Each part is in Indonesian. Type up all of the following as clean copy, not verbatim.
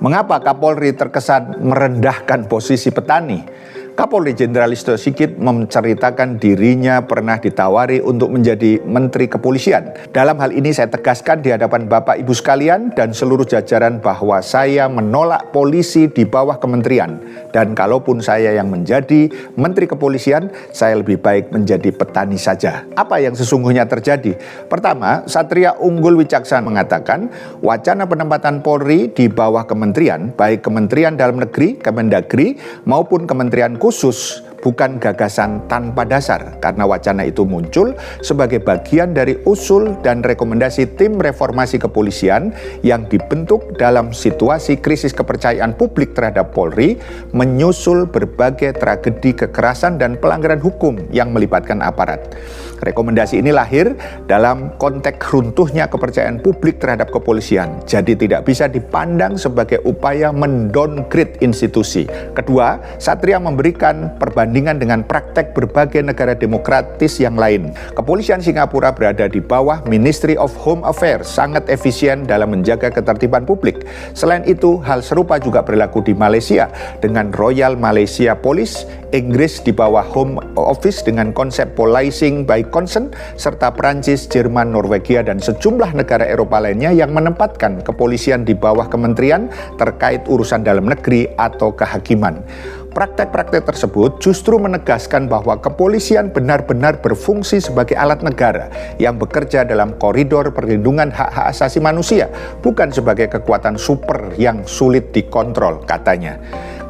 Mengapa Kapolri terkesan merendahkan posisi petani? Kapolri Jenderal Listio Sigit menceritakan dirinya pernah ditawari untuk menjadi Menteri Kepolisian. Dalam hal ini saya tegaskan di hadapan Bapak Ibu sekalian dan seluruh jajaran bahwa saya menolak polisi di bawah kementerian. Dan kalaupun saya yang menjadi Menteri Kepolisian, saya lebih baik menjadi petani saja. Apa yang sesungguhnya terjadi? Pertama, Satria Unggul Wicaksana mengatakan wacana penempatan Polri di bawah kementerian, baik Kementerian Dalam Negeri, Kemendagri, maupun Kementerian Khusus bukan gagasan tanpa dasar karena wacana itu muncul sebagai bagian dari usul dan rekomendasi tim reformasi kepolisian yang dibentuk dalam situasi krisis kepercayaan publik terhadap Polri menyusul berbagai tragedi kekerasan dan pelanggaran hukum yang melibatkan aparat. Rekomendasi ini lahir dalam konteks runtuhnya kepercayaan publik terhadap kepolisian, jadi tidak bisa dipandang sebagai upaya mendowngrade institusi. Kedua, Satria memberikan perbandingan dengan praktek berbagai negara demokratis yang lain. Kepolisian Singapura berada di bawah Ministry of Home Affairs, sangat efisien dalam menjaga ketertiban publik. Selain itu, hal serupa juga berlaku di Malaysia dengan Royal Malaysia Police, Inggris di bawah Home Office dengan konsep policing by consent, serta Prancis, Jerman, Norwegia, dan sejumlah negara Eropa lainnya yang menempatkan kepolisian di bawah kementerian terkait urusan dalam negeri atau kehakiman. Praktek-praktek tersebut justru menegaskan bahwa kepolisian benar-benar berfungsi sebagai alat negara yang bekerja dalam koridor perlindungan hak-hak asasi manusia, bukan sebagai kekuatan super yang sulit dikontrol, katanya.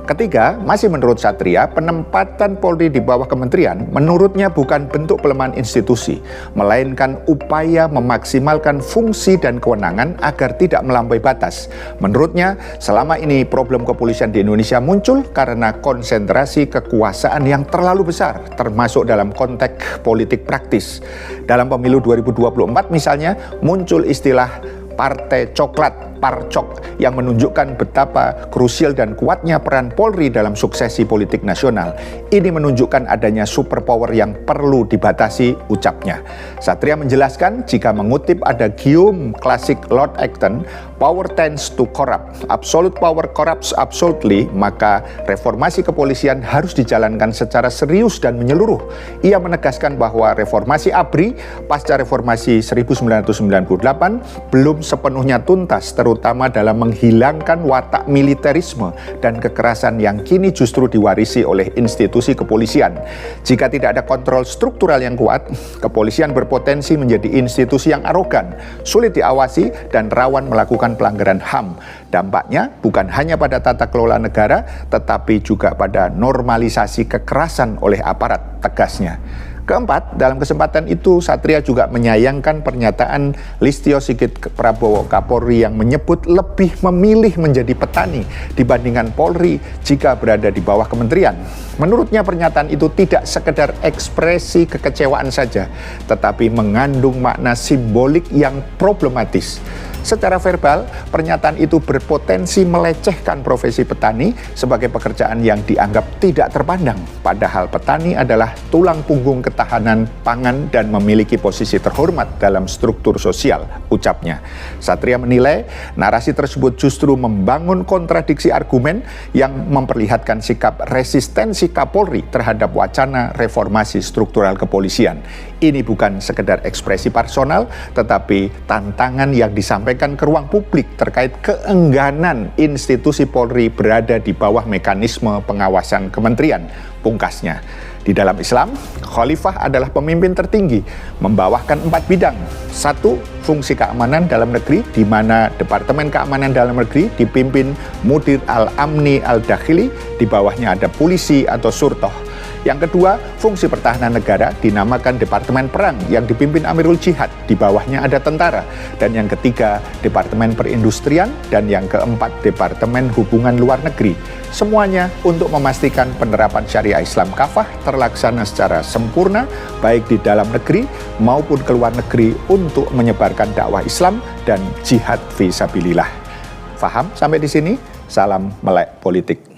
Ketiga, masih menurut Satria, penempatan Polri di bawah kementerian menurutnya bukan bentuk pelemahan institusi, melainkan upaya memaksimalkan fungsi dan kewenangan agar tidak melampaui batas. Menurutnya, selama ini problem kepolisian di Indonesia muncul karena konsentrasi kekuasaan yang terlalu besar, termasuk dalam konteks politik praktis. Dalam pemilu 2024 misalnya, muncul istilah Partai Coklat, Parcok, yang menunjukkan betapa krusial dan kuatnya peran Polri dalam suksesi politik nasional. Ini menunjukkan adanya superpower yang perlu dibatasi, ucapnya. Satria menjelaskan jika mengutip ada gium klasik Lord Acton, power tends to corrupt. Absolute power corrupts absolutely, maka reformasi kepolisian harus dijalankan secara serius dan menyeluruh. Ia menegaskan bahwa reformasi ABRI pasca reformasi 1998 belum sepenuhnya tuntas, terutama dalam menghilangkan watak militerisme dan kekerasan yang kini justru diwarisi oleh institusi kepolisian. Jika tidak ada kontrol struktural yang kuat, kepolisian berpotensi menjadi institusi yang arogan, sulit diawasi, dan rawan melakukan pelanggaran HAM. Dampaknya bukan hanya pada tata kelola negara, tetapi juga pada normalisasi kekerasan oleh aparat, tegasnya. Keempat, dalam kesempatan itu Satria juga menyayangkan pernyataan Listio Sigit Prabowo Kapolri yang menyebut lebih memilih menjadi petani dibandingkan Polri jika berada di bawah kementerian. Menurutnya pernyataan itu tidak sekedar ekspresi kekecewaan saja, tetapi mengandung makna simbolik yang problematis. Secara verbal, pernyataan itu berpotensi melecehkan profesi petani sebagai pekerjaan yang dianggap tidak terpandang. Padahal petani adalah tulang punggung ketahanan pangan dan memiliki posisi terhormat dalam struktur sosial, ucapnya. Satria menilai narasi tersebut justru membangun kontradiksi argumen yang memperlihatkan sikap resistensi Kapolri terhadap wacana reformasi struktural kepolisian. Ini bukan sekedar ekspresi personal, tetapi tantangan yang disampaikan ke ruang publik terkait keengganan institusi Polri berada di bawah mekanisme pengawasan kementerian, pungkasnya. Di dalam Islam, khalifah adalah pemimpin tertinggi, membawakan 4 bidang. 1. Fungsi keamanan dalam negeri, di mana Departemen Keamanan Dalam Negeri dipimpin Mudir Al-Amni Al-Dakhili, di bawahnya ada polisi atau surtoh. Yang kedua, fungsi pertahanan negara dinamakan Departemen Perang yang dipimpin Amirul Jihad, di bawahnya ada tentara. Dan yang ketiga, Departemen Perindustrian, dan yang keempat, Departemen Hubungan Luar Negeri. Semuanya untuk memastikan penerapan syariah Islam kafah terlaksana secara sempurna, baik di dalam negeri maupun ke luar negeri untuk menyebarkan dakwah Islam dan jihad fi sabilillah. Faham sampai di sini? Salam melek politik.